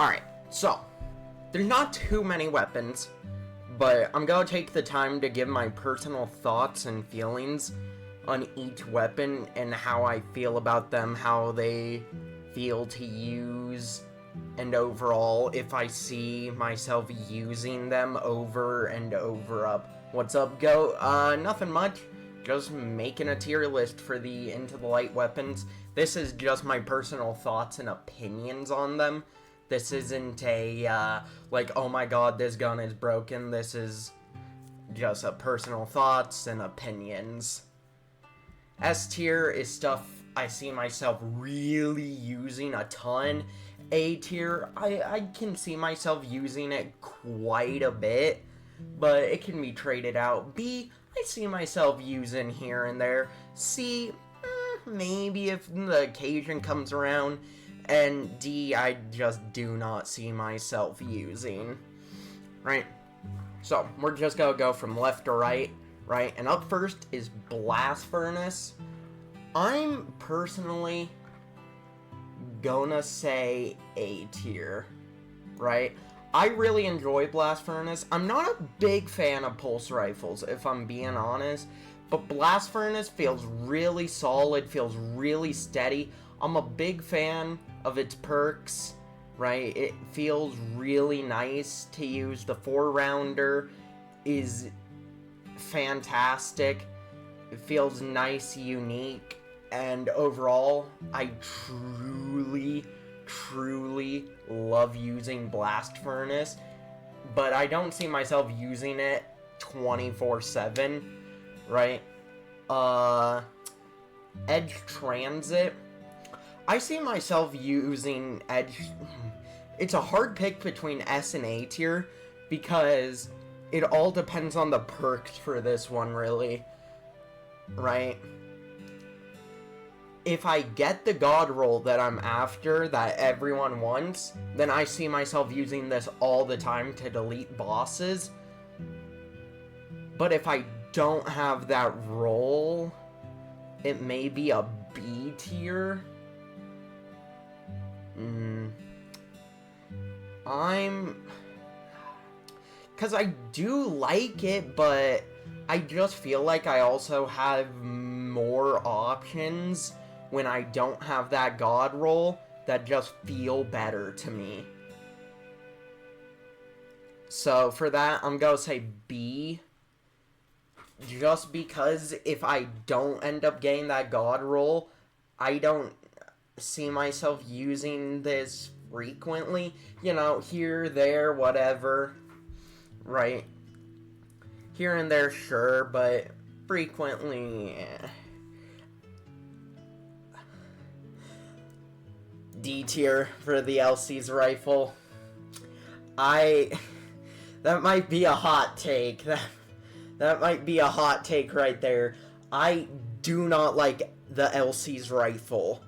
Alright, so, there's not too many weapons, but I'm gonna take the time to give my personal thoughts and feelings on each weapon and how I feel about them, how they feel to use, and overall, if I see myself using them over and over up. What's up, Go? Nothing much. Just making a tier list for the Into the Light weapons. This is just my personal thoughts and opinions on them. This isn't a, like, oh my god, this gun is broken. This is just a personal thoughts and opinions. S tier is stuff I see myself really using a ton. A tier, I can see myself using it quite a bit, but it can be traded out. B, I see myself using here and there. C, maybe if the occasion comes around. And D, I just do not see myself using. Right? So, we're just gonna go from left to right, right? And up first is Blast Furnace. I'm personally gonna say A tier, right? I really enjoy Blast Furnace. I'm not a big fan of pulse rifles, if I'm being honest, but Blast Furnace feels really solid, feels really steady. I'm a big fan of its perks, right? It feels really nice to use. The 4-rounder is fantastic. It feels nice, unique, and overall, I truly love using Blast Furnace, but I don't see myself using it 24/7, right? Edge Transit, I see myself using Edge. It's a hard pick between S and A tier, because it all depends on the perks for this one, really, right? If I get the god roll that I'm after, that everyone wants, then I see myself using this all the time to delete bosses. But if I don't have that roll, it may be a B tier. Because I do like it, but I just feel like I also have more options when I don't have that god roll that just feel better to me. So for that, I'm gonna say B. Just because if I don't end up getting that god roll, I don't see myself using this frequently. You know, here, there, whatever. Right? Here and there, sure, but frequently, D tier for the LC's rifle. That might be a hot take. That might be a hot take right there. I do not like the LC's rifle.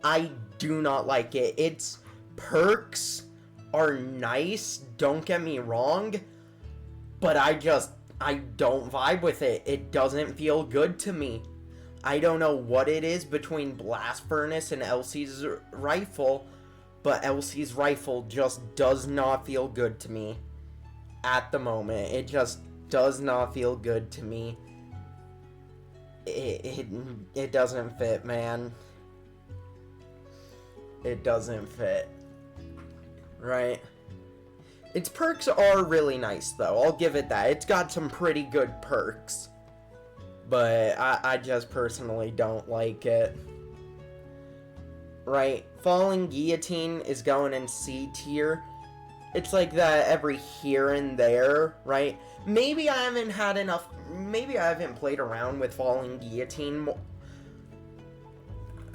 I do not like it. Its perks are nice, don't get me wrong, but I don't vibe with it. It doesn't feel good to me. I don't know what it is between Blast Furnace and LC's rifle, but LC's rifle just does not feel good to me at the moment. It just does not feel good to me. It doesn't fit, man. It doesn't fit. Right? Its perks are really nice, though. I'll give it that. It's got some pretty good perks. But I just personally don't like it. Right? Falling Guillotine is going in C tier. It's like that every here and there, right? Maybe I haven't had enough... Maybe I haven't played around with Falling Guillotine,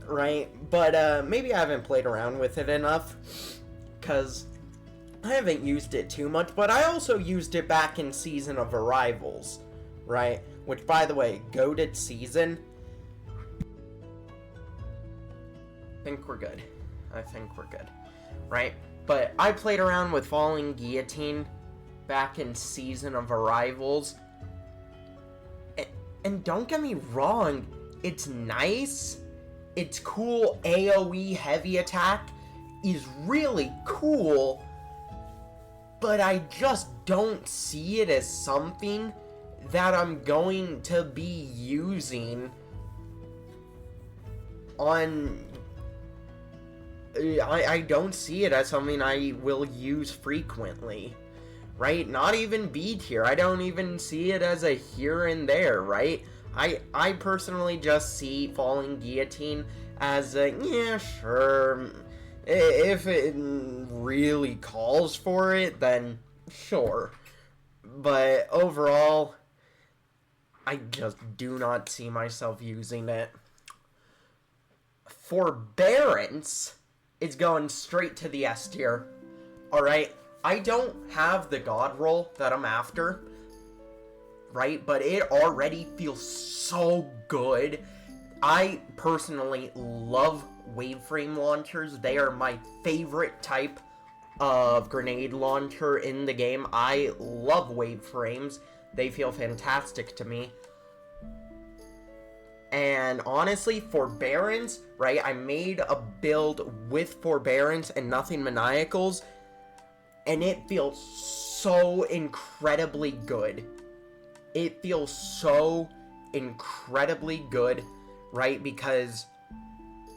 right? But maybe I haven't played around with it enough, because I haven't used it too much, but I also used it back in Season of Arrivals, right? Which, by the way, goated season. I think we're good. Right? But I played around with Falling Guillotine back in Season of Arrivals. And don't get me wrong, it's nice. It's cool AoE heavy attack. is really cool, but I just don't see it as something that I'm going to be using on... I don't see it as something I will use frequently, right? Not even B tier. I don't even see it as a here and there, right? I personally just see Falling Guillotine as a, yeah, sure. If it really calls for it, then sure. But overall, I just do not see myself using it. Forbearance is going straight to the S tier. Alright? I don't have the God roll that I'm after, right? But it already feels so good. I personally love waveframe launchers. They are my favorite type of grenade launcher in the game. I love waveframes. They feel fantastic to me. And honestly, Forbearance, right? I made a build with Forbearance and nothing Maniacals, and it feels so incredibly good. It feels so incredibly good, right? Because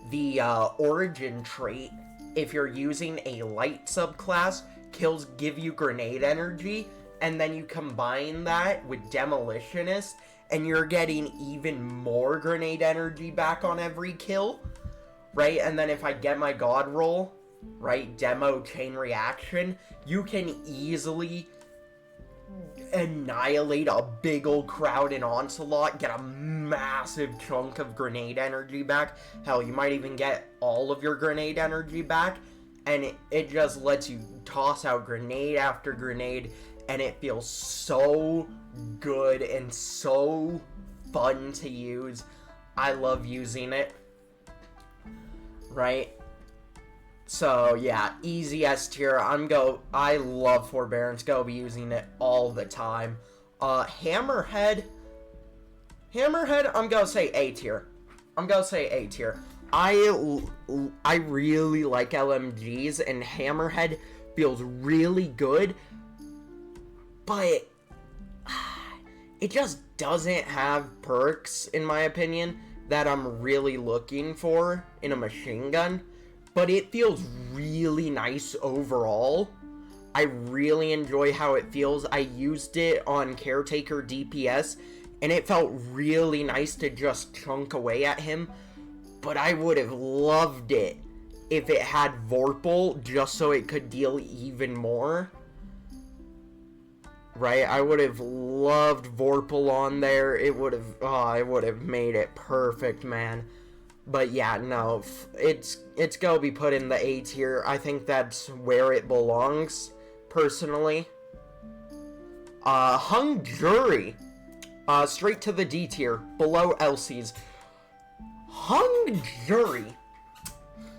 the origin trait, if you're using a light subclass, kills give you grenade energy, and then you combine that with Demolitionist, and you're getting even more grenade energy back on every kill, right? And then if I get my God roll, right, Demo Chain Reaction, you can easily annihilate a big old crowd in Onslaught, get a massive chunk of grenade energy back. Hell, you might even get all of your grenade energy back, and it just lets you toss out grenade after grenade, and it feels so good and so fun to use. I love using it, right? So yeah, easy S tier. I love Forbearance. Go be using it all the time. Hammerhead, I'm gonna say A tier. I really like LMGs, and Hammerhead feels really good, but it just doesn't have perks, in my opinion, that I'm really looking for in a machine gun. But it feels really nice overall. I really enjoy how it feels. I used it on Caretaker DPS, and it felt really nice to just chunk away at him. But I would have loved it if it had Vorpal, just so it could deal even more. Right? I would have loved Vorpal on there. It would have made it perfect, man. But yeah, no, it's gonna be put in the A tier. I think that's where it belongs, personally. Hung Jury, straight to the D tier, below Elsie's. Hung Jury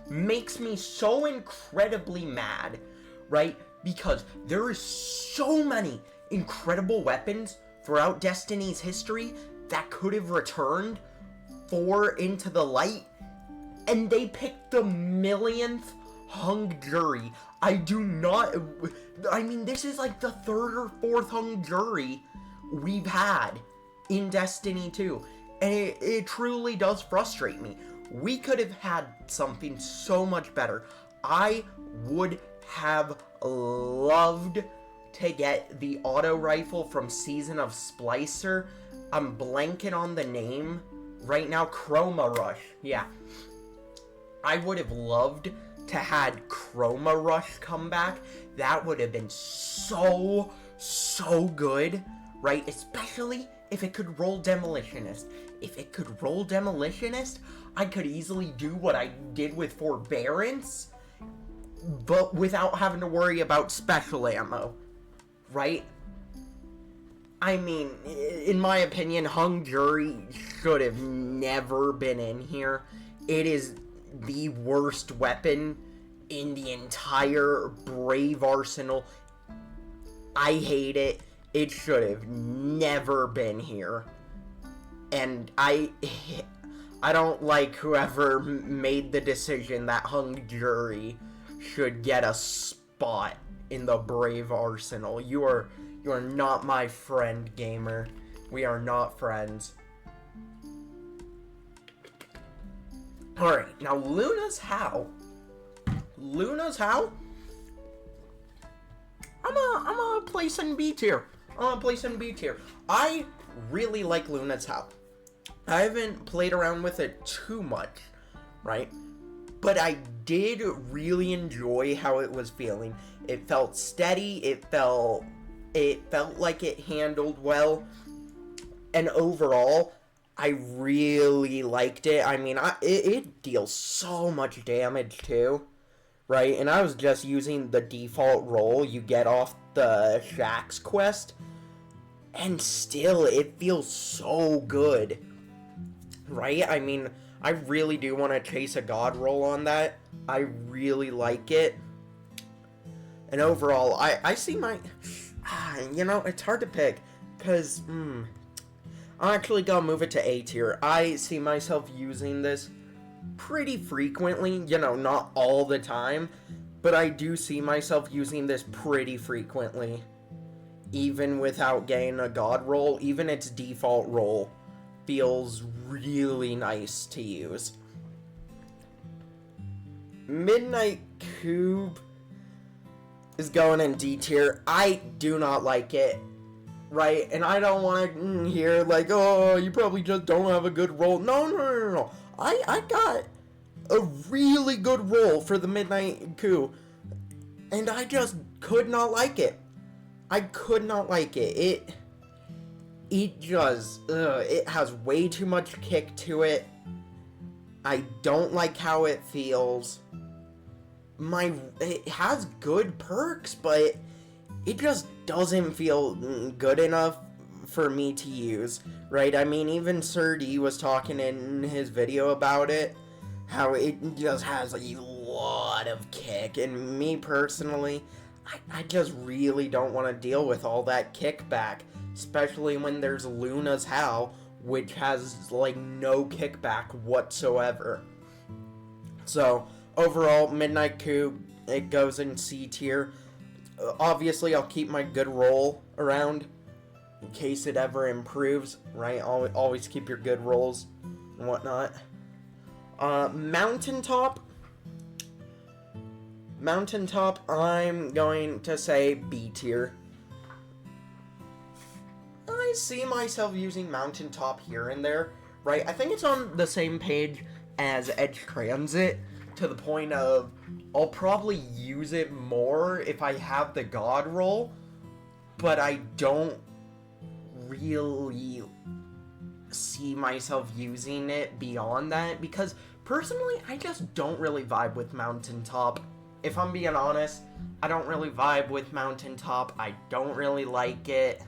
makes me so incredibly mad, right? Because there is so many incredible weapons throughout Destiny's history that could have returned for Into the Light, and they picked the millionth Hung Jury. This is like the third or fourth Hung Jury we've had in Destiny 2, and it truly does frustrate me. We could have had something so much better. I would have loved to get the auto rifle from Season of Splicer. I'm blanking on the name right now. Chroma Rush. Yeah. I would have loved to had Chroma Rush come back. That would have been so good, right? Especially if it could roll Demolitionist. If it could roll Demolitionist, I could easily do what I did with Forbearance, but without having to worry about special ammo, right? I mean, in my opinion, Hung Jury should have never been in here. It is the worst weapon in the entire Brave arsenal. I hate it. It should have never been here. And I don't like whoever made the decision that Hung Jury should get a spot in the Brave Arsenal. You are not my friend, gamer. We are not friends. Alright, now Luna's How. Luna's How? I'm a place in B tier. I really like Luna's How. I haven't played around with it too much, right? But I did really enjoy how it was feeling. It felt steady, it felt like it handled well, and overall, I really liked it. I mean, it deals so much damage too, right? And I was just using the default roll you get off the Shaxx quest, and still, it feels so good, right? I mean, I really do want to chase a god roll on that. I really like it. And overall, I see my... you know, it's hard to pick, because, I'm actually gonna move it to A tier. I see myself using this pretty frequently, you know, not all the time, but I do see myself using this pretty frequently. Even without getting a god roll, even its default roll feels really nice to use. Midnight Cube is going in D tier. I do not like it, right? And I don't want to hear like, oh, you probably just don't have a good roll. No. I got a really good roll for the Midnight Coup, and I just could not like it. I could not like it. It just, it has way too much kick to it. I don't like how it feels. It has good perks, but it just doesn't feel good enough for me to use, right? I mean, even Sir D was talking in his video about it, how it just has a lot of kick, and me personally, I just really don't want to deal with all that kickback, especially when there's Luna's How, which has, like, no kickback whatsoever. So, overall, Midnight Coup, it goes in C tier. Obviously, I'll keep my good roll around in case it ever improves, right? Always keep your good rolls and whatnot. Mountaintop, I'm going to say B tier. I see myself using Mountaintop here and there, right? I think it's on the same page as Edge Transit, to the point of I'll probably use it more if I have the God roll, but I don't really see myself using it beyond that, because personally, I just don't really vibe with Mountaintop. If I'm being honest, I don't really vibe with Mountaintop. I don't really like it.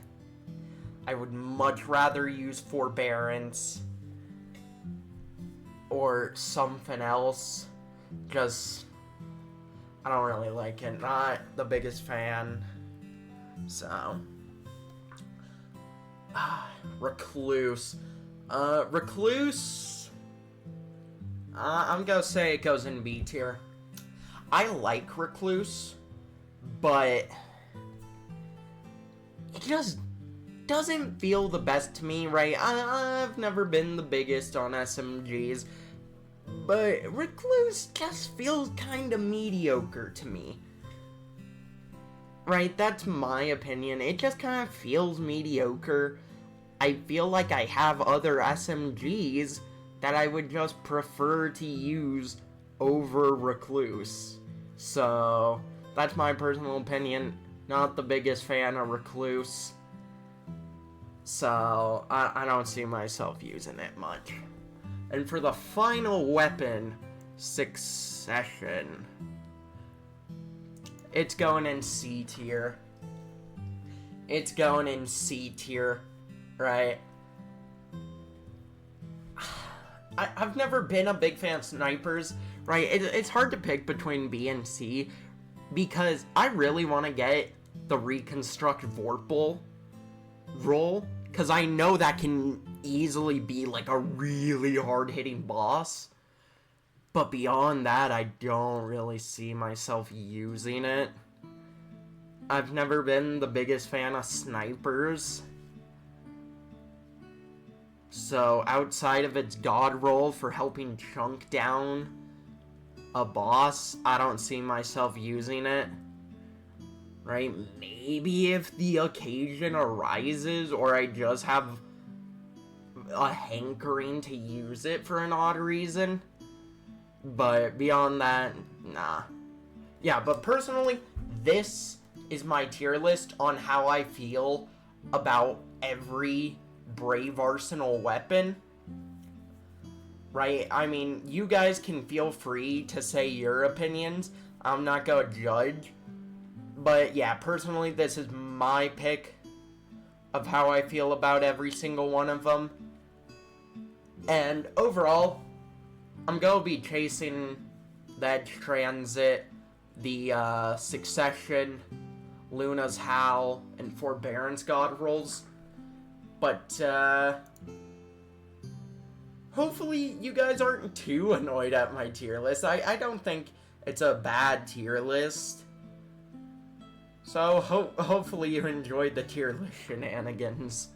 I would much rather use Forbearance or something else. Just, I don't really like it. Not the biggest fan. So, Recluse. Recluse, I'm gonna say it goes in B tier. I like Recluse, but it just doesn't feel the best to me, right? I've never been the biggest on SMGs, but Recluse just feels kinda mediocre to me. Right, that's my opinion. It just kind of feels mediocre. I feel like I have other SMGs that I would just prefer to use over Recluse. So, that's my personal opinion. Not the biggest fan of Recluse. So, I don't see myself using it much. And for the final weapon, Succession, it's going in C tier. It's going in C tier, right? I've never been a big fan of snipers, right? It's hard to pick between B and C, because I really want to get the Reconstruct Vorpal roll, because I know that can easily be like a really hard-hitting boss. But beyond that, I don't really see myself using it. I've never been the biggest fan of snipers. So outside of its god roll for helping chunk down a boss, I don't see myself using it. Right? Maybe if the occasion arises, or I just have a hankering to use it for an odd reason. But beyond that, nah. Yeah, but personally, this is my tier list on how I feel about every Brave Arsenal weapon. Right? I mean, you guys can feel free to say your opinions. I'm not gonna judge. But yeah, personally, this is my pick of how I feel about every single one of them. And overall, I'm gonna be chasing that Transit, the Succession, Luna's Howl, and Forbearance God rolls. But, hopefully you guys aren't too annoyed at my tier list. I don't think it's a bad tier list. So, hopefully you enjoyed the tier list shenanigans.